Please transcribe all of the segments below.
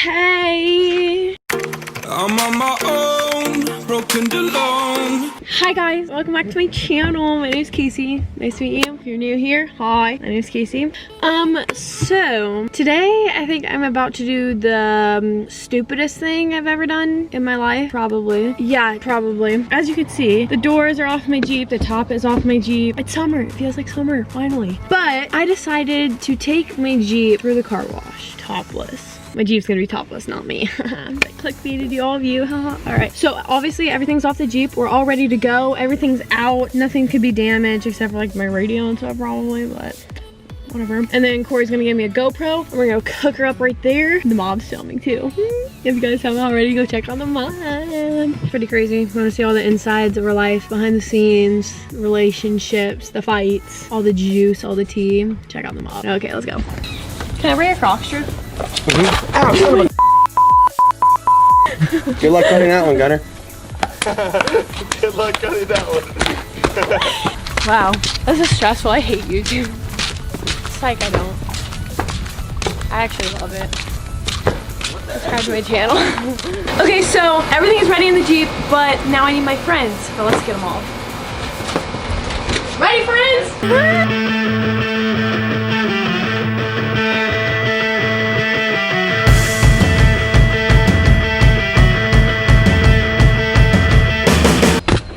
Hey! I'm on my own, broken alone. Hi guys, welcome back to my channel. My name's Kacey. Nice to meet you. If you're new here, hi. My name's Kacey. So today I think I'm about to do the stupidest thing I've ever done in my life. Probably. Yeah, probably. As you can see, the doors are off my Jeep. The top is off my Jeep. It's summer. It feels like summer, finally. But I decided to take my Jeep through the car wash, topless. My Jeep's gonna be topless, not me. But clickbaited you, all of you, haha. All right, so obviously everything's off the Jeep. We're all ready to go. Everything's out. Nothing could be damaged except for like my radio and stuff probably, but whatever. And then Corey's gonna give me a GoPro and we're gonna hook her up right there. The mob's filming too. If you guys haven't already, go check on the mob. It's pretty crazy. You wanna see all the insides of our life, behind the scenes, relationships, the fights, all the juice, all the tea. Check out the mob. Okay, let's go. Can I bring a Crocs shirt? Ow, good luck cutting that one, Gunner. Good luck cutting that one. Wow, this is stressful. I hate YouTube. Psych, I don't. I actually love it. Subscribe to my channel. Okay, so everything is ready in the Jeep, but now I need my friends. So let's get them all. Ready, friends?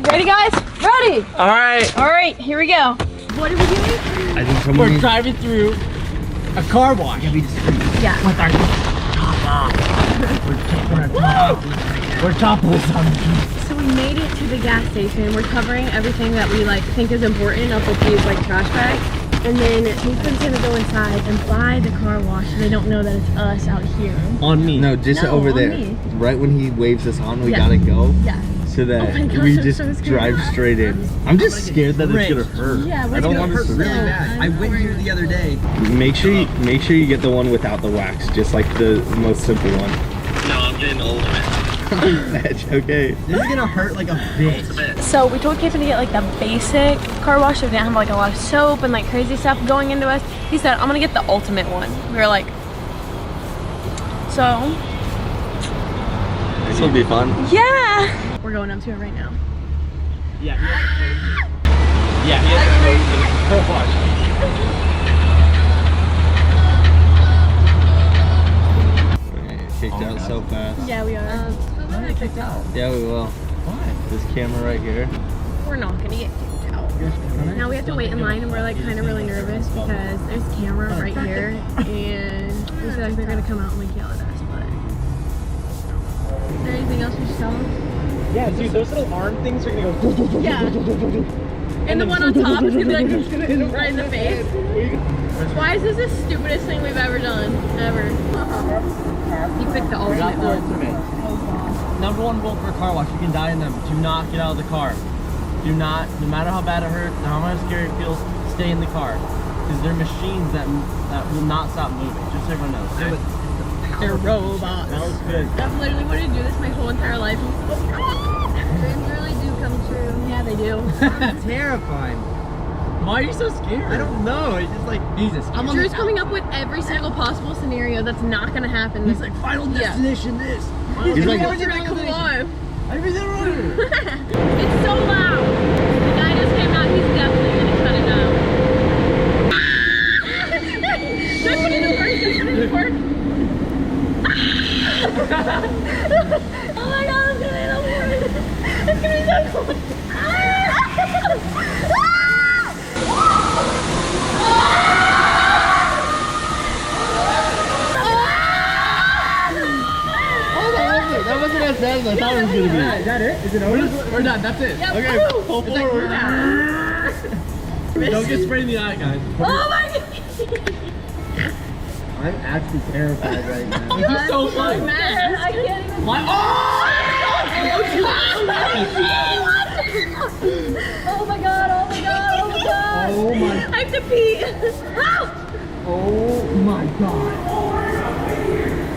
Ready, guys? Ready? All right. All right, here we go. What are we doing? We're driving through a car wash. Yeah. With our top off. We're topless on the Jeep. So we made it to the gas station. We're covering everything that we like think is important up with these like trash bags. And then Ethan's gonna go inside and buy the car wash so they don't know that it's us out here. On me. No, just No, over on there. me. Right when he waves us on, we Yeah. gotta go. Yeah. So that Oh my gosh, we I'm just so scared. drive straight in. I'm just scared that it's gonna hurt. Yeah, I don't want to really bad. I went here the other day. Make sure you get the one without the wax, just like the most simple one. No, I'm getting ultimate. Okay. This is gonna hurt like a bitch. So we told Kevin to get like the basic car wash so we didn't have like a lot of soap and like crazy stuff going into us. He said, I'm gonna get the ultimate one. We were like, so. This will be fun. Yeah. We're going up to it right now. Yeah. Yeah, he has to go to the car wash. Kicked out so fast. Yeah, we are. Why did I kicked out? Yeah, we will. Why? This camera right here. We're not gonna get kicked out. Now we have to wait in line and we're like kind of really nervous because there's a camera right here and we feel like they're gonna come out and like yell at us, but. Is there anything else we should tell them? Yeah, dude, those little arm things are gonna go. Yeah. And the one on top is gonna be like hit him right in the face. Why is this the stupidest thing we've ever done? Ever. You picked the We got ultimate the one. ultimate. Number one rule for a car wash, you can die in them. Do not get out of the car. Do not, no matter how bad it hurts, no matter how scary it feels, stay in the car. Because they're machines that will not stop moving, just so everyone knows. Okay? They're robots. That was good. I've literally wanted to do this my whole entire life. Dreams really do come true. Yeah, they do. I'm terrifying. Why are you so scared? I don't know. It's just like Jesus. I'm on Drew's the coming up with every single possible scenario that's not gonna happen. He's like Final Destination. This. He's like, What's gonna come alive? I was there. It's so loud. The guy just came out. He's definitely gonna cut it out. That's what it works. That's what it works. Oh my god, it's gonna be so cool. It's gonna be so cool. that wasn't as bad as I thought it was gonna be. Is that it? Is it over? We're done, that's it. Yeah, Okay, woo! pull forward. Don't get sprayed in the eye, guys. Oh my god! I'm actually terrified right now. This is so fun. I can't even. My, Oh my god, oh my god, oh my god. Oh my. I have to pee. Oh my god.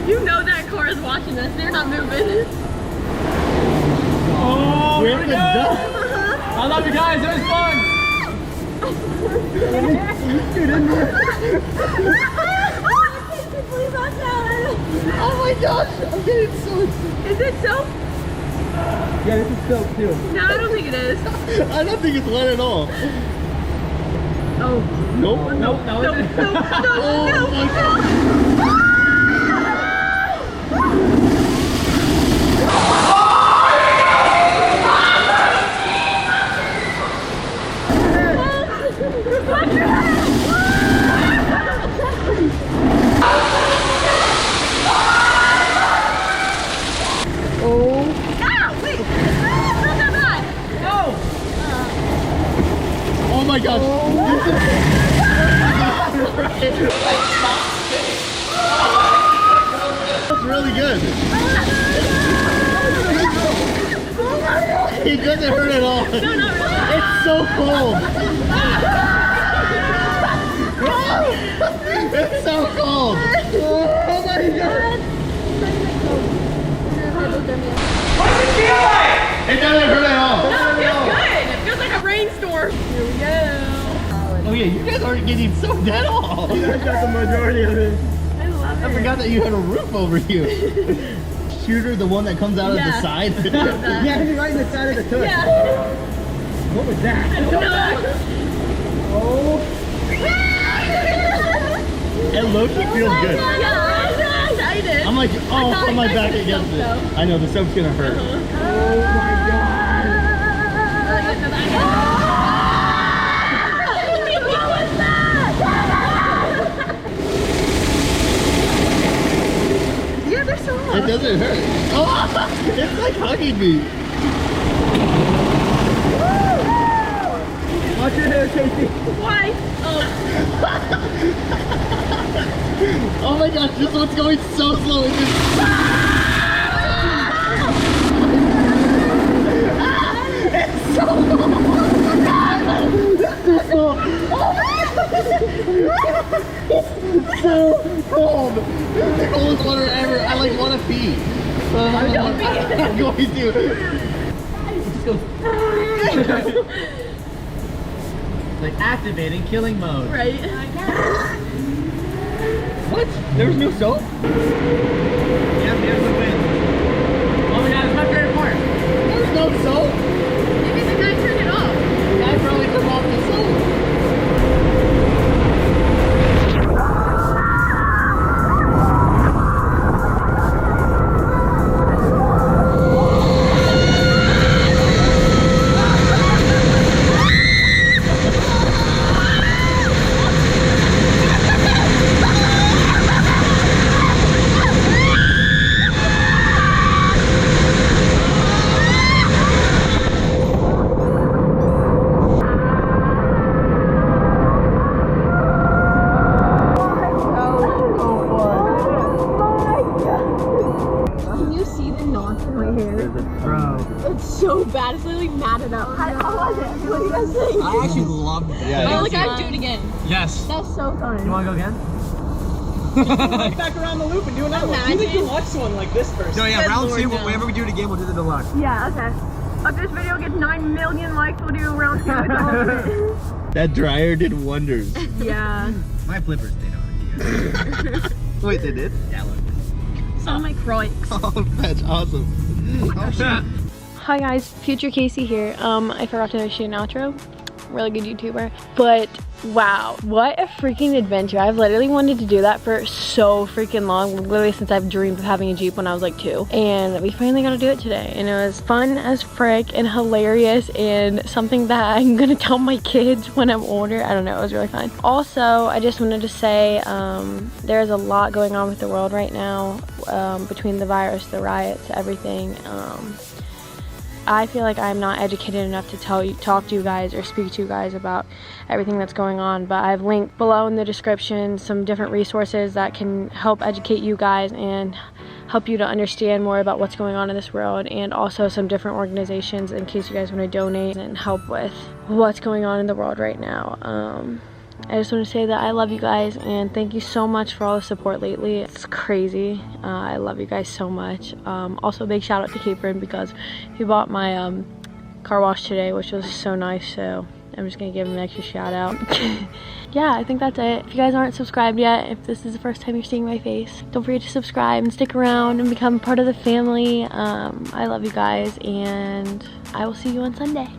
You know that car is watching us. They're not moving. Oh, We're in the dust. I love you guys, it was fun. Please watch out. Oh my gosh, I'm getting so excited. Is it soap? Yeah, this is soap too. No, I don't think it is. I don't think it's wet at all. Oh. Nope. Nope, that was it. No. Oh my god. Oh my gosh. That's really good. It doesn't hurt at all. No, not really. It's so cold. It's so cold. Oh my god. What's it feel like? It doesn't hurt at all. No, it feels good. It feels like a rainstorm. Here we go. Oh yeah, you guys aren't getting soaked at all. You guys got the majority of it. I love it. I forgot that you had a roof over you. Shooter, the one that comes out of the Yeah. side. Yeah, he's right in the side of the tush. Yeah. What was that? I don't know. Oh. It looks, it feels good. Yeah, I'm so excited. I'm like, oh, put my back against it. I know, the soap's gonna hurt. Oh my god. What was that? Yeah, they're so hot. It doesn't hurt. Oh, it's like hugging me. Watch your hair, Kacey. Why? Oh. Oh my gosh, this one's going so slow. It's just... It's so cold. It's so cold. It's the coldest water ever. I like want to pee. Don't pee. I'm going to. It just goes. Like activating killing mode. Right. What? There was no soap? Yep, there's the wind. Oh my god, it's my favorite part. There's no soap? Maybe the guy turned it off. The guy probably took off the soap. Can you see the knots in my hair? Bro. It's so bad. It's literally matted up. How was it? What do you guys think? I actually loved it. Yeah, Oh, like I'd do it again. Yes. That's so fun. You want to go again? Right back around the loop and do another one. Do the Imagine. deluxe one like this first. No, yeah, Good round Lord, two, no. whenever we do it again, we'll do the deluxe. Yeah, okay. If this video gets 9 million likes, we'll do round 2 with the ultimate. That dryer did wonders. Yeah. My flippers stayed on. Wait, they did? Yeah, look. Some of my croix. Oh, that's awesome. Oh shit. Hi guys, future Kacey here. I forgot to shoot an outro. Really good YouTuber. But wow, what a freaking adventure. I've literally wanted to do that for so freaking long, literally since I've dreamed of having a Jeep when I was like 2. And we finally got to do it today. And it was fun as frick and hilarious and something that I'm gonna tell my kids when I'm older. I don't know, it was really fun. Also, I just wanted to say there's a lot going on with the world right now, between the virus, the riots, everything. I feel like I'm not educated enough to talk to you guys or speak to you guys about everything that's going on, but I've linked below in the description some different resources that can help educate you guys and help you to understand more about what's going on in this world, and also some different organizations in case you guys want to donate and help with what's going on in the world right now. I just want to say that I love you guys and thank you so much for all the support lately. It's crazy. I love you guys so much. Also, big shout out to Capron because he bought my car wash today, which was so nice. So I'm just gonna give him an extra shout out. Yeah, I think that's it. If you guys aren't subscribed yet, if this is the first time you're seeing my face, don't forget to subscribe and stick around and become part of the family. I love you guys, and I will see you on Sunday.